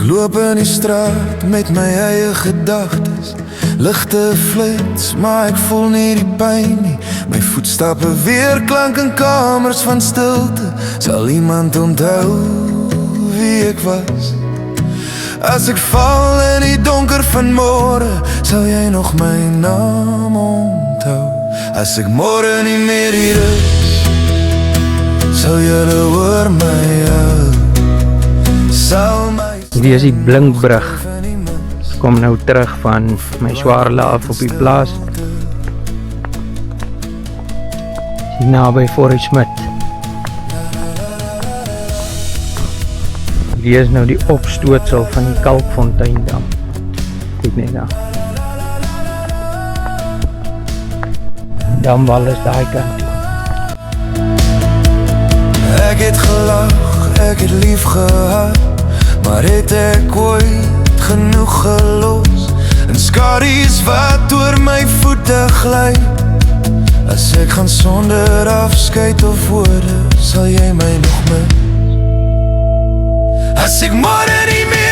Ek loop in die straat met my eie gedagtes. Ligte flits, maar ek voel nie die pyn nie. My voetstappe weer klank in kamers van stilte. Sal iemand onthou wie ek was? As ek val in die donker van môre, sal jy nog my naam onthou. As ek môre nie meer hier is, sal julle hoor my hou. Sal my Hierdie is die Blinkbrug. Kom nou terug van my Swarela af op die plaas. Hier naby Forrie Smit. Hier is nou die opstootsel van die Kalkfonteindam. Kyk net daar. Damwal is daai kant toe. Ek het gelag, ek het lief gehad, maar het ek ooit genoeg gelos? En skaries wat oor my voete gly. As ek gaan sonder afskeid of woorde, sal jy my nog mis? As ek môre nie meer